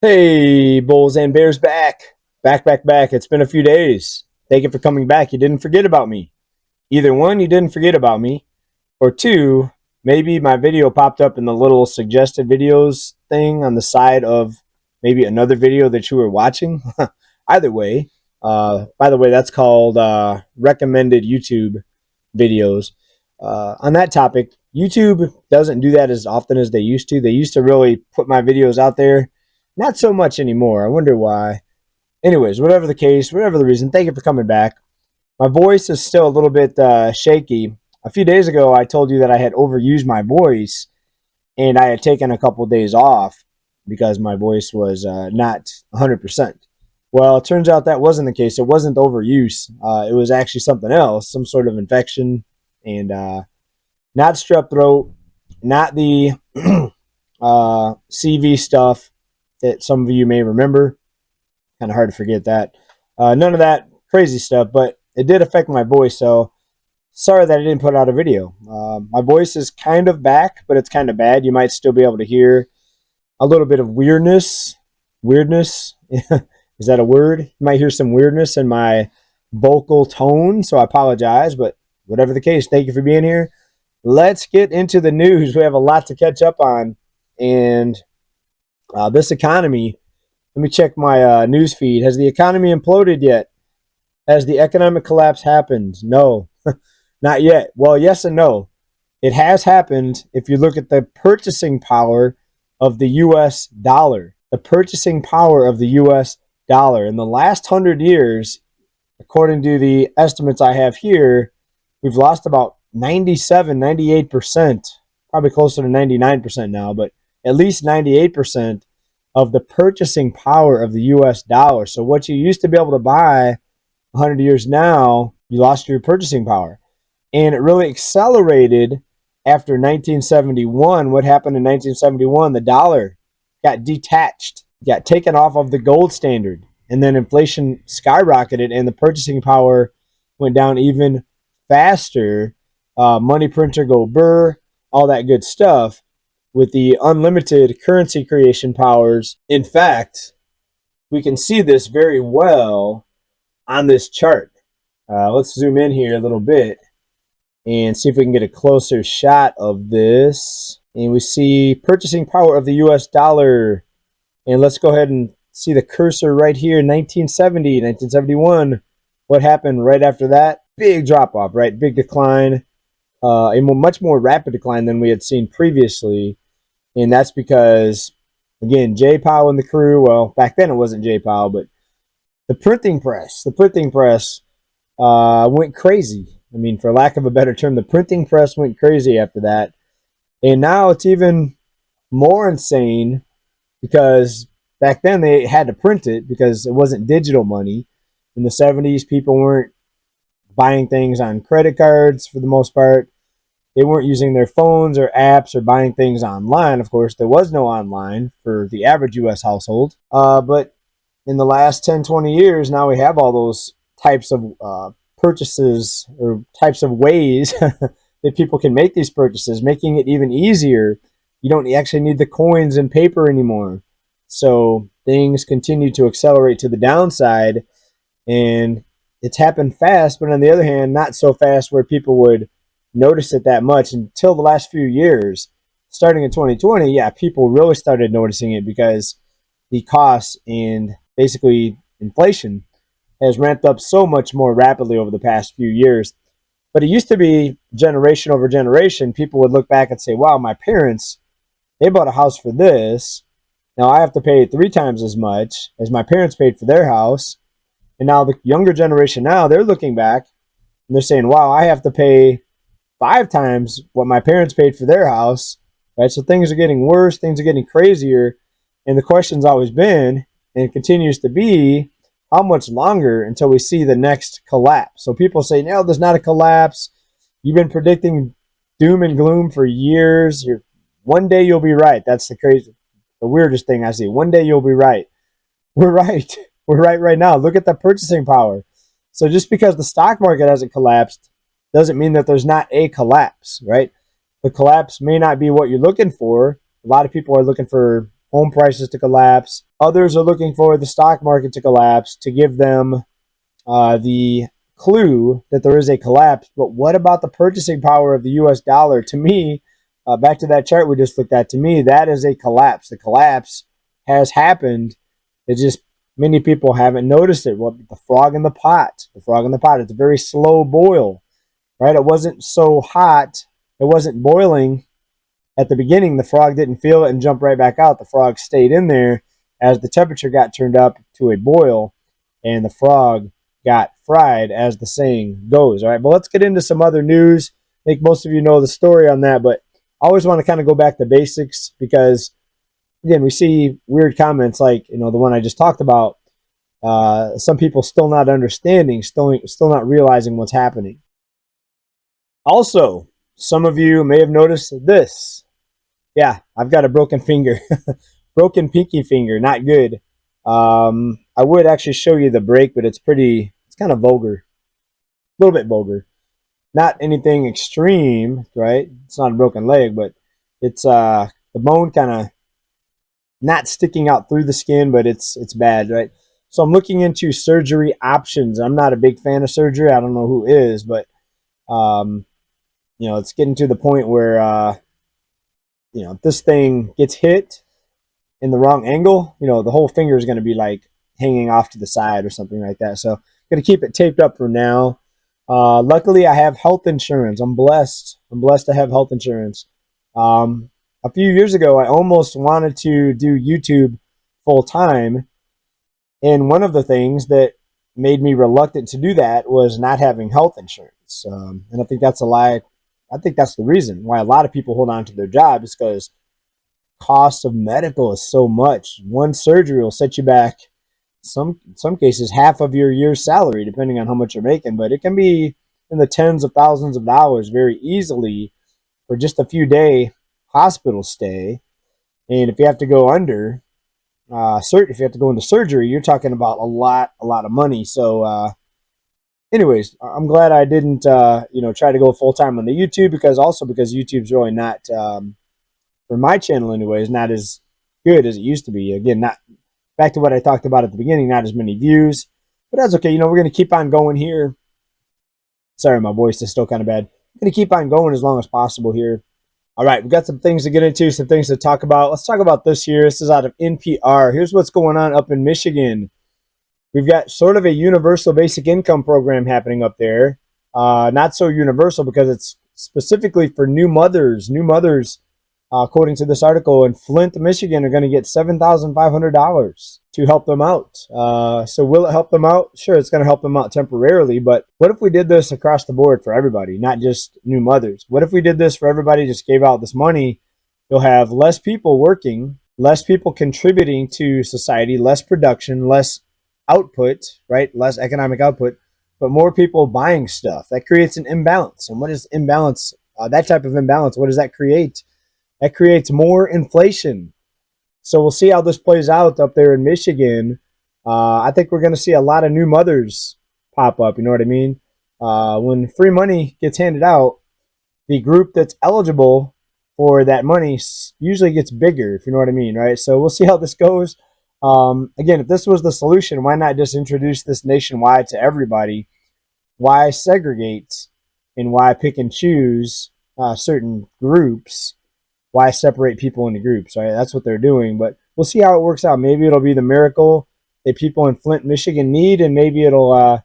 Hey, Bulls and Bears back. Back. It's been a few days. Thank you for coming back. You didn't forget about me. Either one, you didn't forget about me. Or two, maybe my video popped up in the little suggested videos thing on the side of maybe another video that you were watching. Either way, by the way, that's called recommended YouTube videos. On that topic, YouTube doesn't do that as often as they used to. They used to really put my videos out there. Not so much anymore. I wonder why. Anyways, whatever the case, whatever the reason, thank you for coming back. My voice is still a little bit shaky. A few days ago, I told you that I had overused my voice and I had taken a couple of days off because my voice was not 100%. Well, it turns out that wasn't the case. It wasn't overuse. It was actually something else, some sort of infection, and not strep throat, not the CV stuff that some of you may remember. Kind of hard to forget that. None of that crazy stuff, but it did affect my voice. So sorry that I didn't put out a video. My voice is kind of back, but it's kind of bad. You might still be able to hear a little bit of weirdness. Weirdness. Is that a word? You might hear some weirdness in my vocal tone, so I apologize. But whatever the case, thank you for being here. Let's get into the news. We have a lot to catch up on. And this economy, let me check my news feed. Has the economy imploded yet? Has the economic collapse happened? No, not yet. Well, yes and no. It has happened if you look at the purchasing power of the U.S. dollar. The purchasing power of the U.S. dollar. In the last 100 years, according to the estimates I have here, we've lost about 97, 98%, probably closer to 99% now, but at least 98% of the purchasing power of the US dollar. So what you used to be able to buy 100 years now, you lost your purchasing power. And it really accelerated after 1971. What happened in 1971? The dollar got detached, got taken off of the gold standard. And then inflation skyrocketed and the purchasing power went down even faster. Money printer go burr, all that good stuff with the unlimited currency creation powers. In fact, we can see this very well on this chart. Let's zoom in here a little bit and see if we can get a closer shot of this. And we see purchasing power of the US dollar. And let's go ahead and see the cursor right here, 1970, 1971. What happened right after that? Big drop off, right? Big decline. A much more rapid decline than we had seen previously. And that's because, again, J. Powell and the crew, well, back then it wasn't J. Powell, but the printing press went crazy. I mean, for lack of a better term, the printing press went crazy after that. And now it's even more insane because back then they had to print it because it wasn't digital money. In the 70s, people weren't buying things on credit cards for the most part. They weren't using their phones or apps or buying things online. Of course, there was no online for the average U.S. household. But in the last 10, 20 years, now we have all those types of purchases or types of ways that people can make these purchases, making it even easier. You don't actually need the coins and paper anymore. So things continue to accelerate to the downside. And it's happened fast, but on the other hand, not so fast where people would notice it that much until the last few years. Starting in 2020, yeah, people really started noticing it because the costs and basically inflation has ramped up so much more rapidly over the past few years. But it used to be generation over generation. People would look back and say, wow, my parents, they bought a house for this. Now I have to pay 3 times as much as my parents paid for their house. And now the younger generation now, they're looking back and they're saying, wow, I have to pay 5 times what my parents paid for their house, right? So things are getting worse, things are getting crazier, and the question's always been, and it continues to be, how much longer until we see the next collapse? So people say, no, there's not a collapse. You've been predicting doom and gloom for years. One day you'll be right. That's the weirdest thing I see. One day you'll be right. We're right. We're right now. Look at the purchasing power. So just because the stock market hasn't collapsed doesn't mean that there's not a collapse, right? The collapse may not be what you're looking for. A lot of people are looking for home prices to collapse. Others are looking for the stock market to collapse to give them the clue that there is a collapse. But what about the purchasing power of the US dollar? To me, back to that chart we just looked at, to me, that is a collapse. The collapse has happened. It's just many people haven't noticed it. Well, the frog in the pot. The frog in the pot. It's a very slow boil, right? It wasn't so hot. It wasn't boiling at the beginning. The frog didn't feel it and jump right back out. The frog stayed in there as the temperature got turned up to a boil, and the frog got fried, as the saying goes. All right, but let's get into some other news. I think most of you know the story on that, but I always want to kind of go back to basics because, again, we see weird comments like, the one I just talked about. Some people still not understanding, still not realizing what's happening. Also, some of you may have noticed this. Yeah, I've got a broken finger. Broken pinky finger, not good. I would actually show you the break, but it's kind of vulgar. A little bit vulgar. Not anything extreme, right? It's not a broken leg, but it's the bone kind of not sticking out through the skin, but it's bad, right? So I'm looking into surgery options. I'm not a big fan of surgery. I don't know who is, but it's getting to the point where if this thing gets hit in the wrong angle, the whole finger is going to be like hanging off to the side or something like that. So I'm going to keep it taped up for now. Luckily, I have health insurance. I'm blessed. I'm blessed to have health insurance. A few years ago, I almost wanted to do YouTube full time. And one of the things that made me reluctant to do that was not having health insurance. And I think that's a lie. I think that's the reason why a lot of people hold on to their jobs, because cost of medical is so much. One surgery will set you back, some cases, half of your year's salary, depending on how much you're making. But it can be in the tens of thousands of dollars very easily for just a few day hospital stay. And if you have to go under, if you have to go into surgery, you're talking about a lot of money. So, anyways, I'm glad I didn't, try to go full time on the YouTube, because YouTube's really not, for my channel anyways, not as good as it used to be. Again, not back to what I talked about at the beginning, not as many views, but that's okay. We're going to keep on going here. Sorry, my voice is still kind of bad. I'm going to keep on going as long as possible here. All right, we've got some things to get into, some things to talk about. Let's talk about this here. This is out of NPR. Here's what's going on up in Michigan. We've got sort of a universal basic income program happening up there. Not so universal because it's specifically for new mothers. New mothers, according to this article, in Flint, Michigan, are going to get $7,500 to help them out. So will it help them out? Sure, it's going to help them out temporarily, but what if we did this across the board for everybody, not just new mothers? What if we did this for everybody, just gave out this money? You'll have less people working, less people contributing to society, less production, less output, right? Less economic output, but more people buying stuff. That creates an imbalance. And what is imbalance? That type of imbalance, what does that create? That creates more inflation. So we'll see how this plays out up there in Michigan. I think we're going to see a lot of new mothers pop up. You know what I mean? When free money gets handed out, the group that's eligible for that money usually gets bigger, if you know what I mean, right? So we'll see how this goes. Again, if this was the solution, why not just introduce this nationwide to everybody? Why segregate and why pick and choose certain groups? Why separate people into groups, right? That's what they're doing, but we'll see how it works out. Maybe it'll be the miracle that people in Flint, Michigan need, and maybe it'll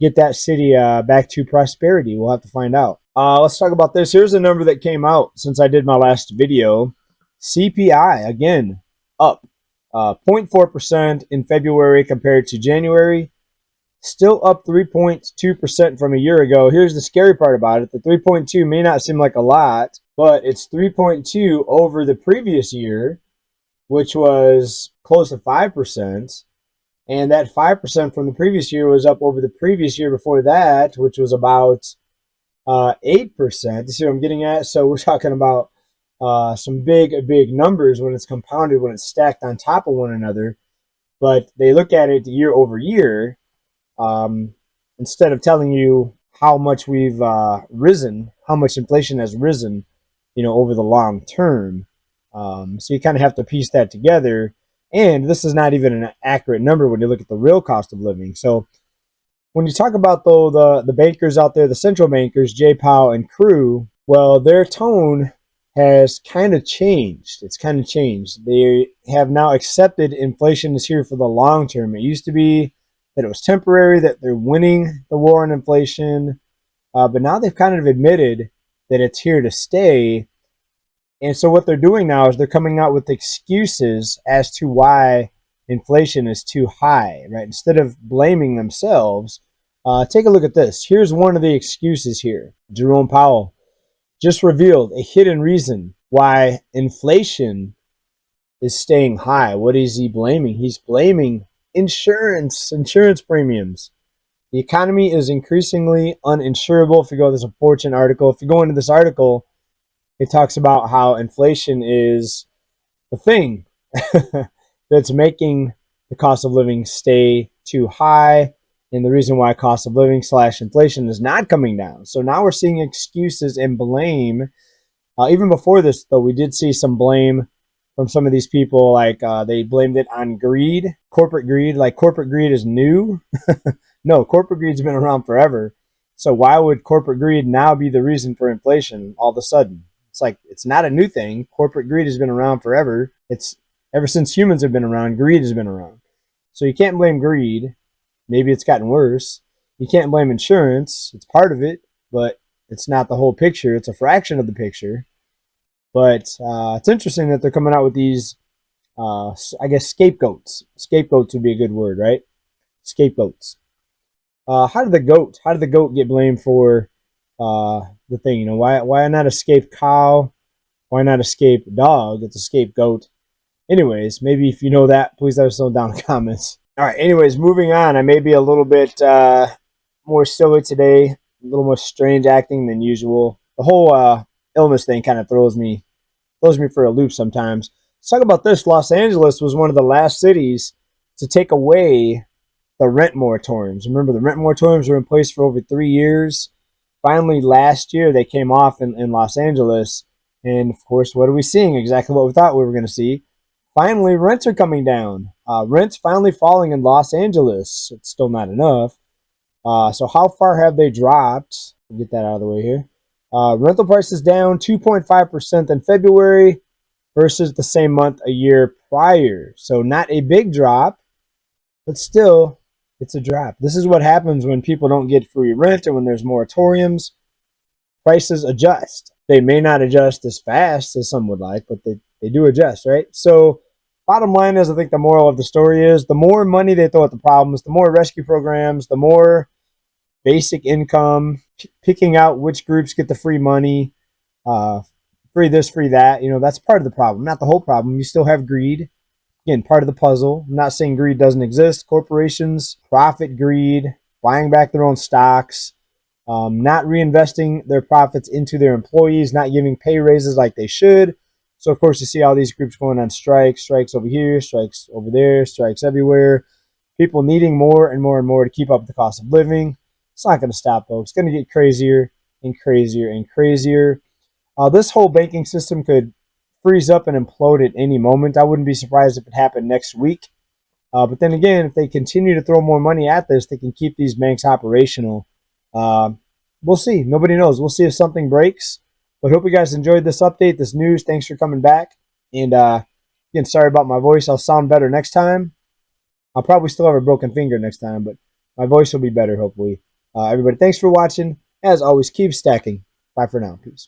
get that city back to prosperity. We'll have to find out. Let's talk about this. Here's a number that came out since I did my last video. CPI, again, up 0.4% in February compared to January. Still up 3.2% from a year ago. Here's the scary part about it. The 3.2 may not seem like a lot, but it's 3.2 over the previous year, which was close to 5%. And that 5% from the previous year was up over the previous year before that, which was about 8%. You see what I'm getting at? So we're talking about some big numbers when it's compounded, when it's stacked on top of one another. But they look at it year over year. Instead of telling you how much we've risen, how much inflation has risen, over the long term. So you kind of have to piece that together. And this is not even an accurate number when you look at the real cost of living. So when you talk about, though, the bankers out there, the central bankers, Jay Powell and crew, well, their tone has kind of changed. It's kind of changed. They have now accepted inflation is here for the long term. It used to be that it was temporary, that they're winning the war on inflation, but now they've kind of admitted that it's here to stay. And so what they're doing now is they're coming out with excuses as to why inflation is too high, right? Instead of blaming themselves, take a look at this. Here's one of the excuses here. Jerome Powell just revealed a hidden reason why inflation is staying high. What is he blaming? He's blaming insurance premiums. The economy is increasingly uninsurable. If you go, there's a Fortune article. If you go into this article, it talks about how inflation is the thing that's making the cost of living stay too high, and the reason why cost of living / inflation is not coming down. So now we're seeing excuses and blame. Even before this, though, we did see some blame from some of these people. Like they blamed it on greed, corporate greed. Like corporate greed is new. No, corporate greed's been around forever. So why would corporate greed now be the reason for inflation all of a sudden? It's like, it's not a new thing. Corporate greed has been around forever. It's ever since humans have been around, greed has been around. So you can't blame greed. Maybe it's gotten worse. You can't blame insurance. It's part of it, but it's not the whole picture. It's a fraction of the picture. But it's interesting that they're coming out with these, I guess, scapegoats. Scapegoats would be a good word, right? Scapegoats. How did the goat get blamed for the thing? You know, why not a scape cow? Why not a scape dog? It's a scapegoat. Anyways, maybe if you know that, please let us know down in the comments. All right. Anyways, moving on. I may be a little bit more silly today, a little more strange acting than usual. The whole illness thing kind of throws me for a loop sometimes. Let's talk about this. Los Angeles was one of the last cities to take away the rent moratoriums. Remember, the rent moratoriums were in place for over 3 years. Finally, last year, they came off in Los Angeles. And, of course, what are we seeing? Exactly what we thought we were going to see. Finally, rents are coming down. Rents finally falling in Los Angeles. It's still not enough. So how far have they dropped? We'll get that out of the way here. Rental prices down 2.5% in February versus the same month a year prior. So not a big drop, but still, it's a drop. This is what happens when people don't get free rent and when there's moratoriums. Prices adjust. They may not adjust as fast as some would like, but they do adjust, right? So bottom line is, I think the moral of the story is the more money they throw at the problems, the more rescue programs, the more basic income, picking out which groups get the free money, free this, free that. You know, that's part of the problem, not the whole problem. You still have greed. Again, part of the puzzle. I'm not saying greed doesn't exist. Corporations, profit greed, buying back their own stocks, not reinvesting their profits into their employees, not giving pay raises like they should. So, of course, you see all these groups going on strikes over here, strikes over there, strikes everywhere. People needing more and more and more to keep up with the cost of living. It's not going to stop, folks. It's going to get crazier and crazier and crazier. This whole banking system could freeze up and implode at any moment. I wouldn't be surprised if it happened next week. But then again, if they continue to throw more money at this, they can keep these banks operational. We'll see. Nobody knows. We'll see if something breaks. But hope you guys enjoyed this update, this news. Thanks for coming back. And again, sorry about my voice. I'll sound better next time. I'll probably still have a broken finger next time, but my voice will be better, hopefully. Everybody, thanks for watching. As always, keep stacking. Bye for now. Peace.